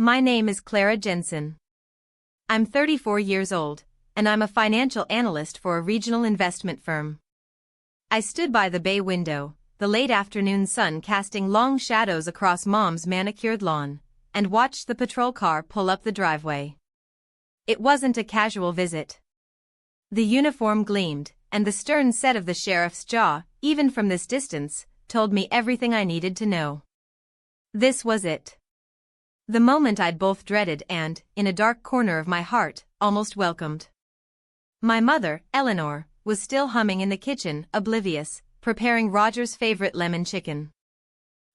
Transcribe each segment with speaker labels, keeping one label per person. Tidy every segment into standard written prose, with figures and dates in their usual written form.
Speaker 1: My name is Clara Jensen. I'm 34 years old, and I'm a financial analyst for a regional investment firm. I stood by the bay window, the late afternoon sun casting long shadows across Mom's manicured lawn, and watched the patrol car pull up the driveway. It wasn't a casual visit. The uniform gleamed, and the stern set of the sheriff's jaw, even from this distance, told me everything I needed to know. This was it. The moment I'd both dreaded and, in a dark corner of my heart, almost welcomed. My mother, Eleanor, was still humming in the kitchen, oblivious, preparing Roger's favorite lemon chicken.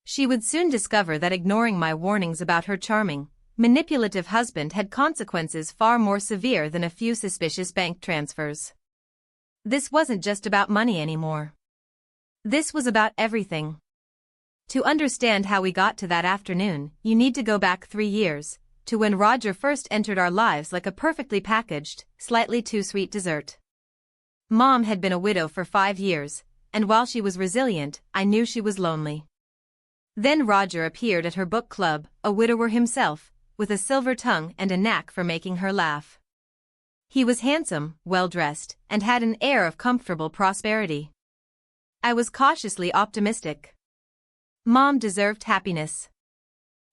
Speaker 1: She would soon discover that ignoring my warnings about her charming, manipulative husband had consequences far more severe than a few suspicious bank transfers. This wasn't just about money anymore. This was about everything. To understand how we got to that afternoon, you need to go back 3 years, to when Roger first entered our lives like a perfectly packaged, slightly too sweet dessert. Mom had been a widow for 5 years, and while she was resilient, I knew she was lonely. Then Roger appeared at her book club, a widower himself, with a silver tongue and a knack for making her laugh. He was handsome, well-dressed, and had an air of comfortable prosperity. I was cautiously optimistic. Mom deserved happiness.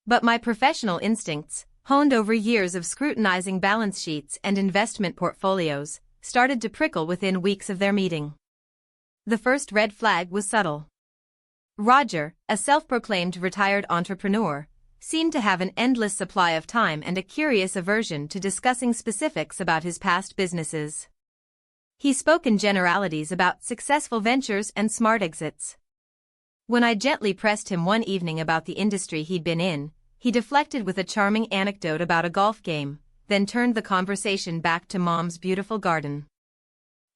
Speaker 1: But my professional instincts, honed over years of scrutinizing balance sheets and investment portfolios, started to prickle within weeks of their meeting. The first red flag was subtle. Roger, a self-proclaimed retired entrepreneur, seemed to have an endless supply of time and a curious aversion to discussing specifics about his past businesses. He spoke in generalities about successful ventures and smart exits. When I gently pressed him one evening about the industry he'd been in, he deflected with a charming anecdote about a golf game, then turned the conversation back to Mom's beautiful garden.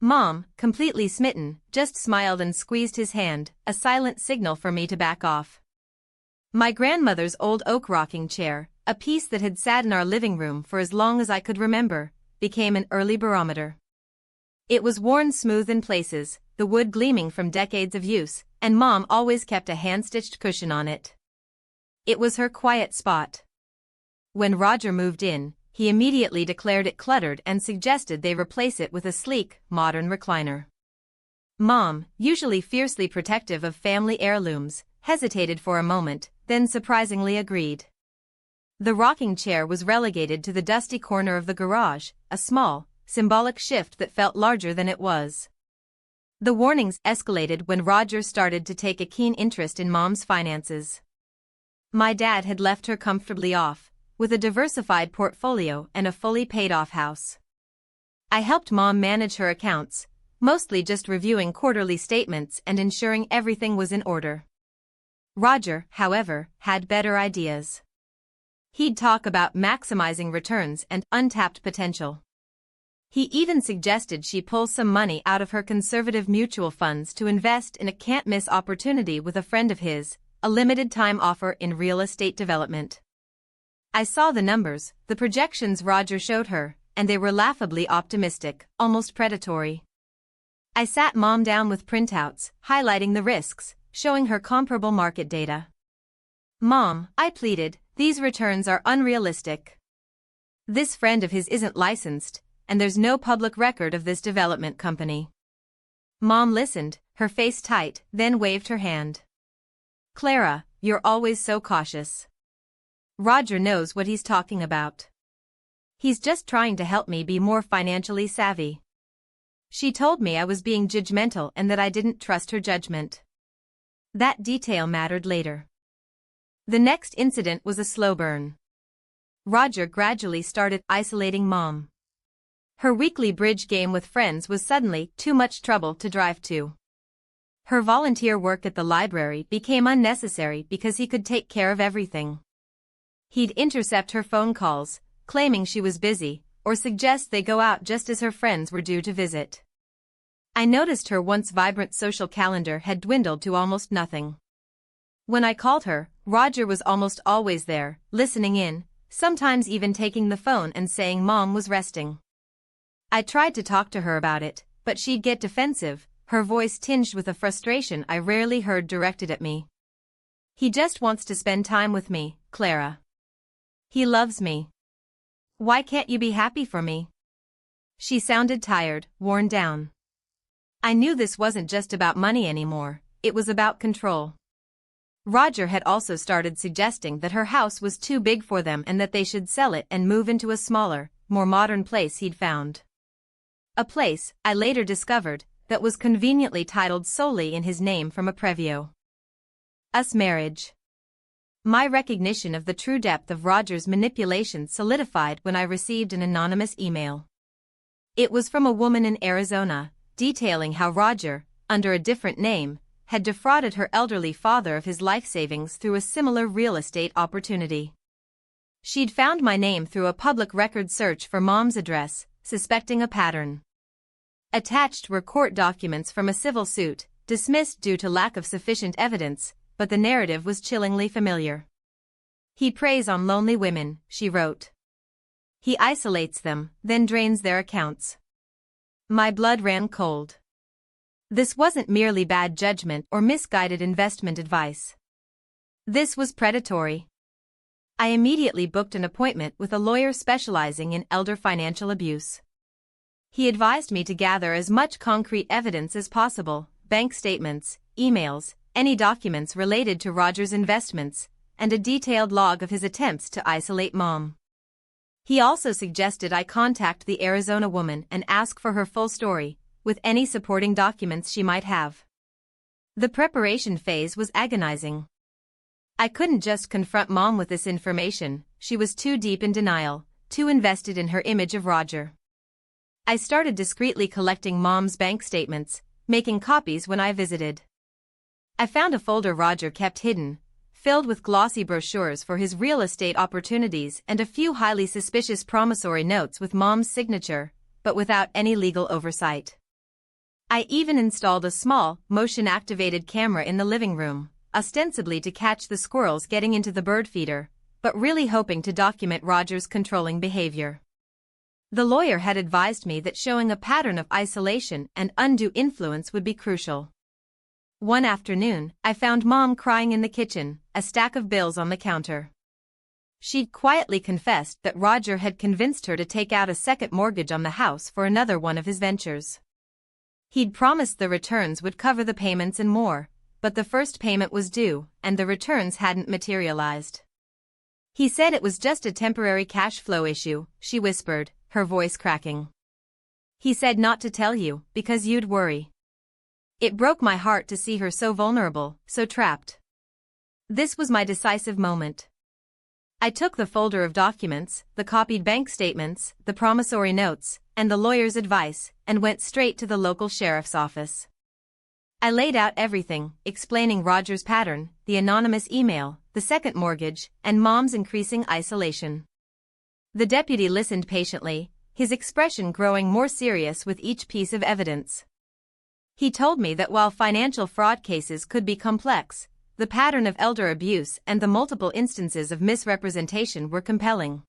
Speaker 1: Mom, completely smitten, just smiled and squeezed his hand, a silent signal for me to back off. My grandmother's old oak rocking chair, a piece that had sat in our living room for as long as I could remember, became an early barometer. It was worn smooth in places, the wood gleaming from decades of use, and Mom always kept a hand-stitched cushion on it. It was her quiet spot. When Roger moved in, he immediately declared it cluttered and suggested they replace it with a sleek, modern recliner. Mom, usually fiercely protective of family heirlooms, hesitated for a moment, then surprisingly agreed. The rocking chair was relegated to the dusty corner of the garage, a small, symbolic shift that felt larger than it was. The warnings escalated when Roger started to take a keen interest in Mom's finances. My dad had left her comfortably off, with a diversified portfolio and a fully paid-off house. I helped Mom manage her accounts, mostly just reviewing quarterly statements and ensuring everything was in order. Roger, however, had better ideas. He'd talk about maximizing returns and untapped potential. He even suggested she pull some money out of her conservative mutual funds to invest in a can't-miss opportunity with a friend of his, a limited-time offer in real estate development. I saw the numbers, the projections Roger showed her, and they were laughably optimistic, almost predatory. I sat Mom down with printouts, highlighting the risks, showing her comparable market data. Mom, I pleaded, these returns are unrealistic. This friend of his isn't licensed, and there's no public record of this development company. Mom listened, her face tight, then waved her hand. Clara, you're always so cautious. Roger knows what he's talking about. He's just trying to help me be more financially savvy. She told me I was being judgmental and that I didn't trust her judgment. That detail mattered later. The next incident was a slow burn. Roger gradually started isolating Mom. Her weekly bridge game with friends was suddenly too much trouble to drive to. Her volunteer work at the library became unnecessary because he could take care of everything. He'd intercept her phone calls, claiming she was busy, or suggest they go out just as her friends were due to visit. I noticed her once vibrant social calendar had dwindled to almost nothing. When I called her, Roger was almost always there, listening in, sometimes even taking the phone and saying Mom was resting. I tried to talk to her about it, but she'd get defensive, her voice tinged with a frustration I rarely heard directed at me. He just wants to spend time with me, Clara. He loves me. Why can't you be happy for me? She sounded tired, worn down. I knew this wasn't just about money anymore, it was about control. Roger had also started suggesting that her house was too big for them and that they should sell it and move into a smaller, more modern place he'd found. A place, I later discovered, that was conveniently titled solely in his name from a previo. Us marriage. My recognition of the true depth of Roger's manipulation solidified when I received an anonymous email. It was from a woman in Arizona, detailing how Roger, under a different name, had defrauded her elderly father of his life savings through a similar real estate opportunity. She'd found my name through a public record search for Mom's address, suspecting a pattern. Attached were court documents from a civil suit, dismissed due to lack of sufficient evidence, but the narrative was chillingly familiar. He preys on lonely women, she wrote. He isolates them, then drains their accounts. My blood ran cold. This wasn't merely bad judgment or misguided investment advice. This was predatory. I immediately booked an appointment with a lawyer specializing in elder financial abuse. He advised me to gather as much concrete evidence as possible, bank statements, emails, any documents related to Roger's investments, and a detailed log of his attempts to isolate Mom. He also suggested I contact the Arizona woman and ask for her full story, with any supporting documents she might have. The preparation phase was agonizing. I couldn't just confront Mom with this information, she was too deep in denial, too invested in her image of Roger. I started discreetly collecting Mom's bank statements, making copies when I visited. I found a folder Roger kept hidden, filled with glossy brochures for his real estate opportunities and a few highly suspicious promissory notes with Mom's signature, but without any legal oversight. I even installed a small, motion-activated camera in the living room, ostensibly to catch the squirrels getting into the bird feeder, but really hoping to document Roger's controlling behavior. The lawyer had advised me that showing a pattern of isolation and undue influence would be crucial. One afternoon, I found Mom crying in the kitchen, a stack of bills on the counter. She'd quietly confessed that Roger had convinced her to take out a second mortgage on the house for another one of his ventures. He'd promised the returns would cover the payments and more, but the first payment was due, and the returns hadn't materialized. He said it was just a temporary cash flow issue, she whispered, her voice cracking. He said not to tell you, because you'd worry. It broke my heart to see her so vulnerable, so trapped. This was my decisive moment. I took the folder of documents, the copied bank statements, the promissory notes, and the lawyer's advice, and went straight to the local sheriff's office. I laid out everything, explaining Roger's pattern, the anonymous email, the second mortgage, and Mom's increasing isolation. The deputy listened patiently, his expression growing more serious with each piece of evidence. He told me that while financial fraud cases could be complex, the pattern of elder abuse and the multiple instances of misrepresentation were compelling.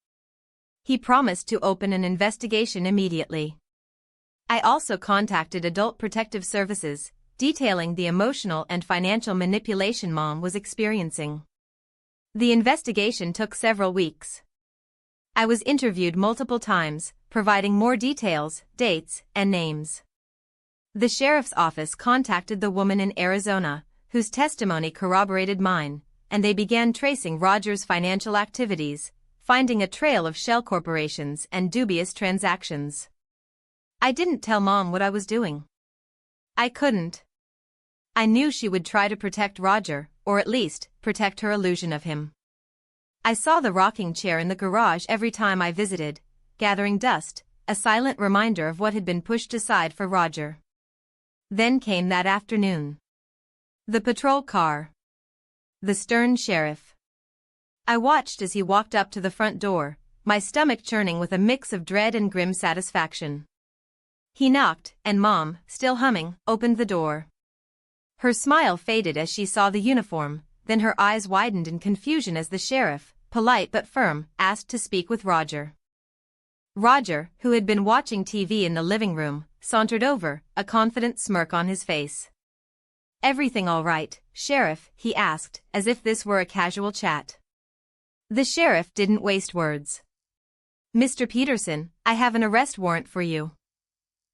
Speaker 1: He promised to open an investigation immediately. I also contacted Adult Protective Services, detailing the emotional and financial manipulation Mom was experiencing. The investigation took several weeks. I was interviewed multiple times, providing more details, dates, and names. The sheriff's office contacted the woman in Arizona, whose testimony corroborated mine, and they began tracing Roger's financial activities, finding a trail of shell corporations and dubious transactions. I didn't tell Mom what I was doing. I couldn't. I knew she would try to protect Roger, or at least, protect her illusion of him. I saw the rocking chair in the garage every time I visited, gathering dust, a silent reminder of what had been pushed aside for Roger. Then came that afternoon. The patrol car. The stern sheriff. I watched as he walked up to the front door, my stomach churning with a mix of dread and grim satisfaction. He knocked, and Mom, still humming, opened the door. Her smile faded as she saw the uniform, then her eyes widened in confusion as the sheriff, polite but firm, asked to speak with Roger. Roger, who had been watching TV in the living room, sauntered over, a confident smirk on his face. "Everything all right, Sheriff?" he asked, as if this were a casual chat. The sheriff didn't waste words. "Mr. Peterson, I have an arrest warrant for you."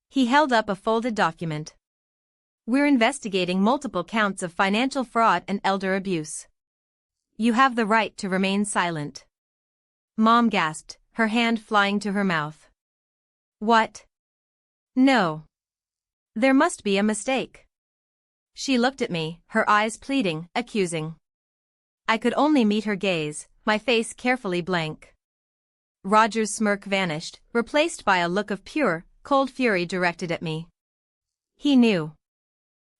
Speaker 1: He held up a folded document. "We're investigating multiple counts of financial fraud and elder abuse. You have the right to remain silent." Mom gasped, her hand flying to her mouth. "What? No. There must be a mistake." She looked at me, her eyes pleading, accusing. I could only meet her gaze, my face carefully blank. Roger's smirk vanished, replaced by a look of pure, cold fury directed at me. He knew.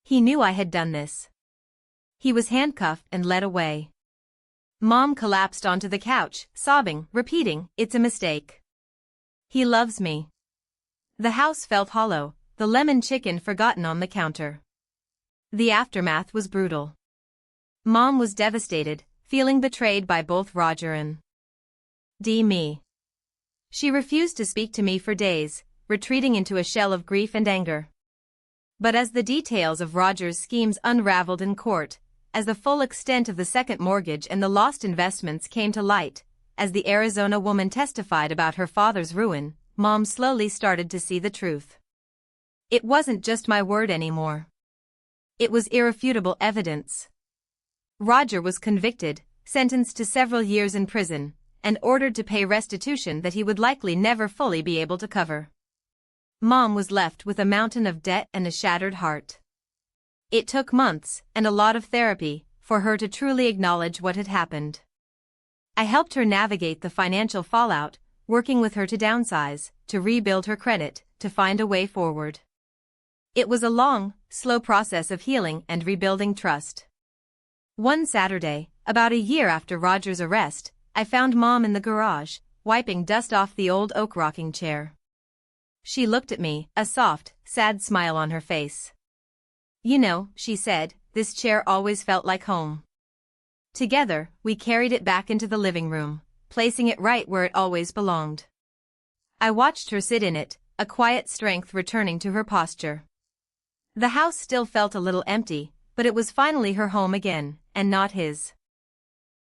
Speaker 1: He knew I had done this. He was handcuffed and led away. Mom collapsed onto the couch, sobbing, repeating, "It's a mistake. He loves me." The house felt hollow, the lemon chicken forgotten on the counter. The aftermath was brutal. Mom was devastated, feeling betrayed by both Roger and me. She refused to speak to me for days, retreating into a shell of grief and anger. But as the details of Roger's schemes unraveled in court, as the full extent of the second mortgage and the lost investments came to light, as the Arizona woman testified about her father's ruin, Mom slowly started to see the truth. It wasn't just my word anymore. It was irrefutable evidence. Roger was convicted, sentenced to several years in prison, and ordered to pay restitution that he would likely never fully be able to cover. Mom was left with a mountain of debt and a shattered heart. It took months, and a lot of therapy, for her to truly acknowledge what had happened. I helped her navigate the financial fallout, working with her to downsize, to rebuild her credit, to find a way forward. It was a long, slow process of healing and rebuilding trust. One Saturday, about a year after Roger's arrest, I found Mom in the garage, wiping dust off the old oak rocking chair. She looked at me, a soft, sad smile on her face. "You know," she said, "this chair always felt like home." Together, we carried it back into the living room, placing it right where it always belonged. I watched her sit in it, a quiet strength returning to her posture. The house still felt a little empty, but it was finally her home again, and not his.